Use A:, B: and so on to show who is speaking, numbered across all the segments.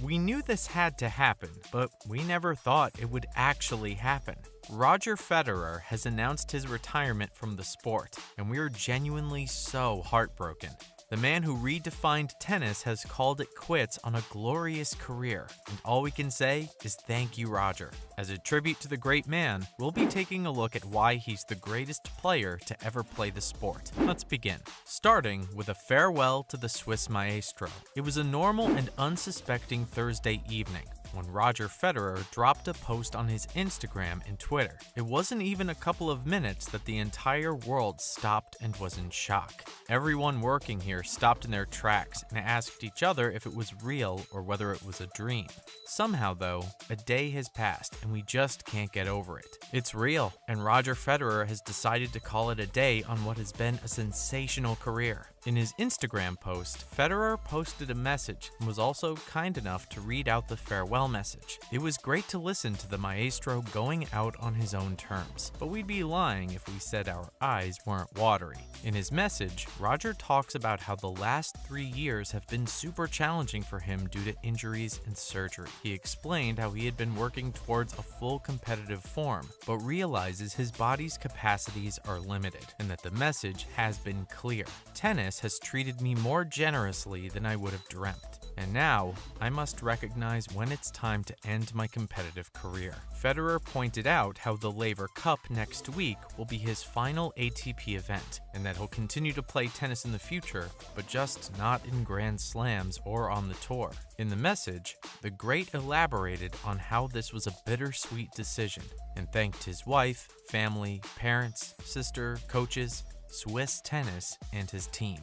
A: We knew this had to happen, but we never thought it would actually happen. Roger Federer has announced his retirement from the sport, and we are genuinely so heartbroken. The man who redefined tennis has called it quits on a glorious career, and all we can say is thank you, Roger. As a tribute to the great man, we'll be taking a look at why he's the greatest player to ever play the sport. Let's begin. Starting with a farewell to the Swiss maestro. It was a normal and unsuspecting Thursday evening when Roger Federer dropped a post on his Instagram and Twitter. It wasn't even a couple of minutes that the entire world stopped and was in shock. Everyone working here stopped in their tracks and asked each other if it was real or whether it was a dream. Somehow, though, a day has passed and we just can't get over it. It's real, and Roger Federer has decided to call it a day on what has been a sensational career. In his Instagram post, Federer posted a message and was also kind enough to read out the farewell message. It was great to listen to the maestro going out on his own terms, but we'd be lying if we said our eyes weren't watery. In his message, Roger talks about how the last 3 years have been super challenging for him due to injuries and surgery. He explained how he had been working towards a full competitive form, but realizes his body's capacities are limited, and that the message has been clear. Tennis has treated me more generously than I would have dreamt, and now I must recognize when it's time to end my competitive career. Federer pointed out how the Laver Cup next week will be his final ATP event, and that he'll continue to play tennis in the future, but just not in Grand Slams or on the tour. In the message, the great elaborated on how this was a bittersweet decision, and thanked his wife, family, parents, sister, coaches, Swiss tennis, and his team.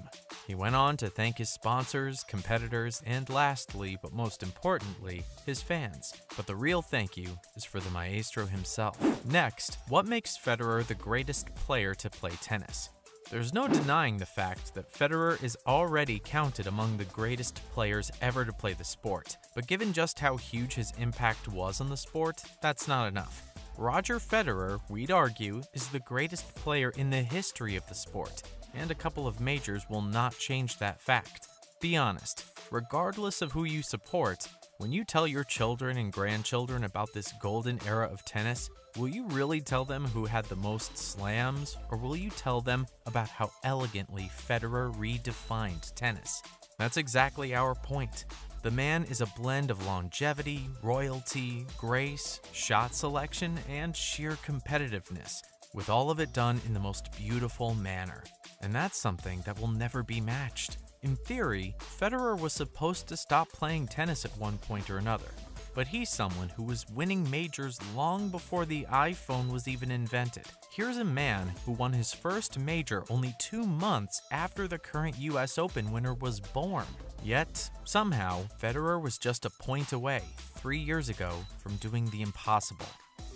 A: He went on to thank his sponsors, competitors, and lastly, but most importantly, his fans. But the real thank you is for the maestro himself. Next, what makes Federer the greatest player to play tennis? There's no denying the fact that Federer is already counted among the greatest players ever to play the sport, but given just how huge his impact was on the sport, that's not enough. Roger Federer, we'd argue, is the greatest player in the history of the sport, and a couple of majors will not change that fact. Be honest, regardless of who you support, when you tell your children and grandchildren about this golden era of tennis, will you really tell them who had the most slams, or will you tell them about how elegantly Federer redefined tennis? That's exactly our point. The man is a blend of longevity, royalty, grace, shot selection, and sheer competitiveness, with all of it done in the most beautiful manner. And that's something that will never be matched. In theory, Federer was supposed to stop playing tennis at one point or another, but he's someone who was winning majors long before the iPhone was even invented. Here's a man who won his first major only 2 months after the current US Open winner was born. Yet, somehow, Federer was just a point away, 3 years ago, from doing the impossible.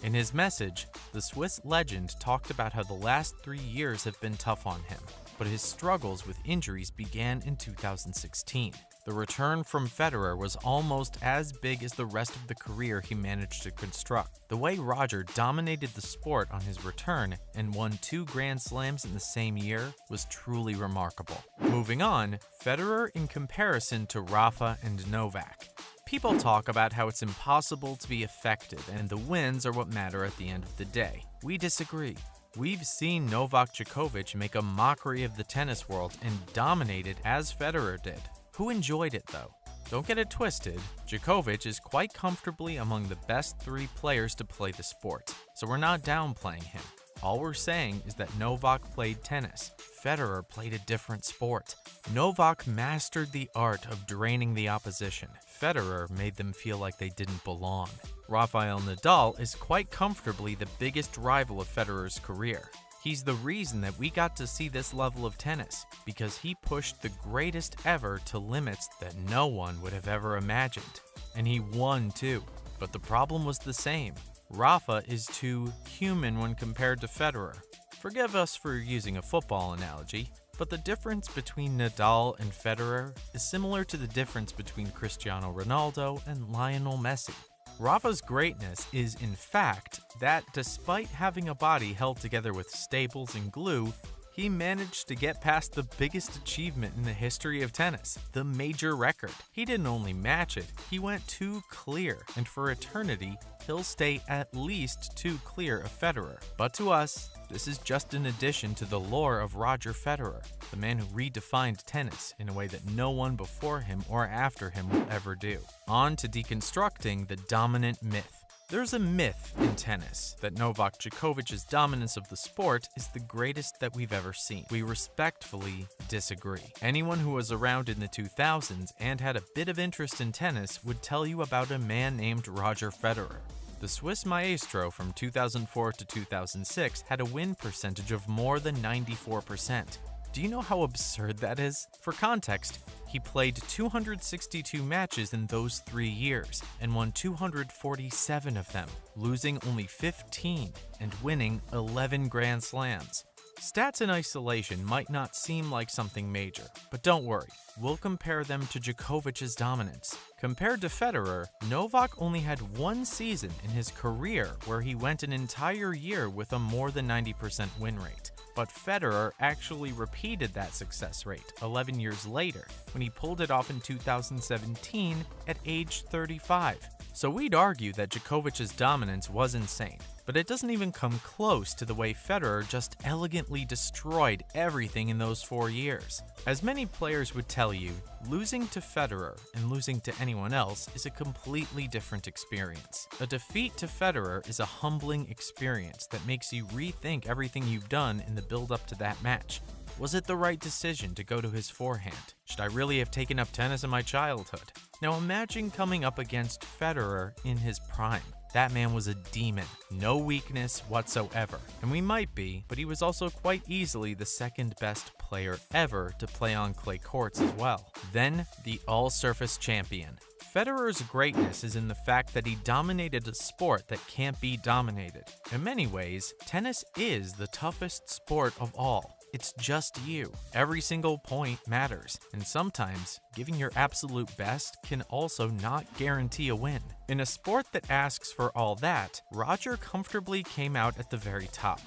A: In his message, the Swiss legend talked about how the last 3 years have been tough on him, but his struggles with injuries began in 2016. The return from Federer was almost as big as the rest of the career he managed to construct. The way Roger dominated the sport on his return and won 2 Grand Slams in the same year was truly remarkable. Moving on, Federer in comparison to Rafa and Novak. People talk about how it's impossible to be effective and the wins are what matter at the end of the day. We disagree. We've seen Novak Djokovic make a mockery of the tennis world and dominate it as Federer did. Who enjoyed it though? Don't get it twisted, Djokovic is quite comfortably among the best 3 players to play the sport, so we're not downplaying him. All we're saying is that Novak played tennis. Federer played a different sport. Novak mastered the art of draining the opposition. Federer made them feel like they didn't belong. Rafael Nadal is quite comfortably the biggest rival of Federer's career. He's the reason that we got to see this level of tennis, because he pushed the greatest ever to limits that no one would have ever imagined. And he won too. But the problem was the same. Rafa is too human when compared to Federer. Forgive us for using a football analogy, but the difference between Nadal and Federer is similar to the difference between Cristiano Ronaldo and Lionel Messi. Rafa's greatness is, in fact, that despite having a body held together with staples and glue, he he managed to get past the biggest achievement in the history of tennis, the major record. He didn't only match it, he went 2 clear, and for eternity, he'll stay at least 2 clear of Federer. But to us, this is just an addition to the lore of Roger Federer, the man who redefined tennis in a way that no one before him or after him will ever do. On to deconstructing the dominant myth. There's a myth in tennis that Novak Djokovic's dominance of the sport is the greatest that we've ever seen. We respectfully disagree. Anyone who was around in the 2000s and had a bit of interest in tennis would tell you about a man named Roger Federer. The Swiss maestro from 2004 to 2006 had a win percentage of more than 94%. Do you know how absurd that is? For context, he played 262 matches in those 3 years and won 247 of them, losing only 15 and winning 11 Grand Slams. Stats in isolation might not seem like something major, but don't worry, we'll compare them to Djokovic's dominance. Compared to Federer, Novak only had 1 season in his career where he went an entire year with a more than 90% win rate. But Federer actually repeated that success rate 11 years later, when he pulled it off in 2017 at age 35. So we'd argue that Djokovic's dominance was insane, but it doesn't even come close to the way Federer just elegantly destroyed everything in those 4 years. As many players would tell you, losing to Federer and losing to anyone else is a completely different experience. A defeat to Federer is a humbling experience that makes you rethink everything you've done in the build-up to that match. Was it the right decision to go to his forehand? Should I really have taken up tennis in my childhood? Now imagine coming up against Federer in his prime. That man was a demon, no weakness whatsoever. And we might be, but he was also quite easily the second best player ever to play on clay courts as well. Then, the all-surface champion. Federer's greatness is in the fact that he dominated a sport that can't be dominated. In many ways, tennis is the toughest sport of all. It's just you. Every single point matters, and sometimes giving your absolute best can also not guarantee a win. In a sport that asks for all that, Roger comfortably came out at the very top.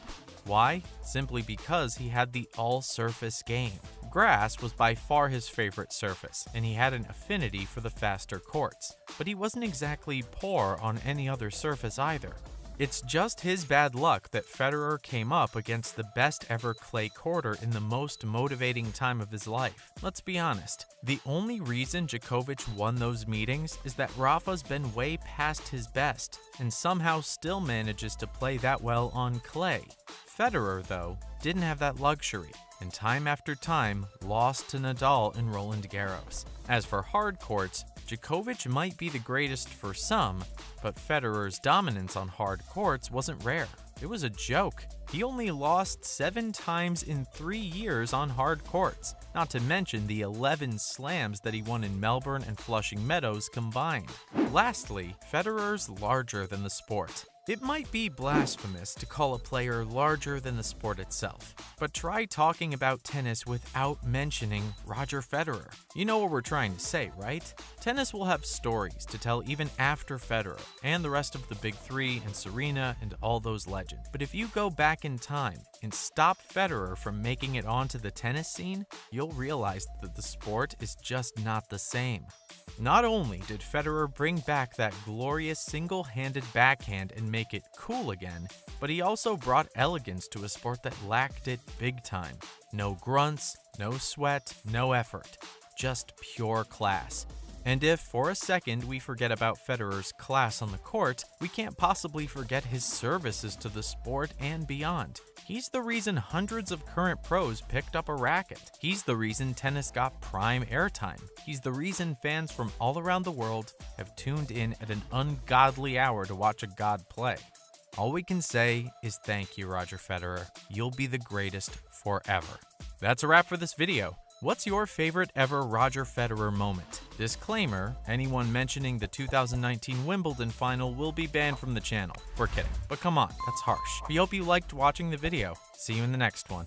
A: Why? Simply because he had the all-surface game. Grass was by far his favorite surface, and he had an affinity for the faster courts, but he wasn't exactly poor on any other surface either. It's just his bad luck that Federer came up against the best ever clay courter in the most motivating time of his life. Let's be honest, the only reason Djokovic won those meetings is that Rafa's been way past his best and somehow still manages to play that well on clay. Federer, though, didn't have that luxury, and time after time lost to Nadal in Roland Garros. As for hard courts, Djokovic might be the greatest for some, but Federer's dominance on hard courts wasn't rare. It was a joke. He only lost 7 times in 3 years on hard courts, not to mention the 11 slams that he won in Melbourne and Flushing Meadows combined. Lastly, Federer's larger than the sport. It might be blasphemous to call a player larger than the sport itself, but try talking about tennis without mentioning Roger Federer. You know what we're trying to say, right? Tennis will have stories to tell even after Federer and the rest of the big three and Serena and all those legends. But if you go back in time and stop Federer from making it onto the tennis scene, you'll realize that the sport is just not the same. Not only did Federer bring back that glorious single-handed backhand and make it cool again, but he also brought elegance to a sport that lacked it big time. No grunts, no sweat, no effort. Just pure class. And if, for a second, we forget about Federer's class on the court, we can't possibly forget his services to the sport and beyond. He's the reason hundreds of current pros picked up a racket. He's the reason tennis got prime airtime. He's the reason fans from all around the world have tuned in at an ungodly hour to watch a god play. All we can say is thank you, Roger Federer. You'll be the greatest forever. That's a wrap for this video. What's your favorite ever Roger Federer moment? Disclaimer, anyone mentioning the 2019 Wimbledon final will be banned from the channel. We're kidding, but come on, that's harsh. We hope you liked watching the video. See you in the next one.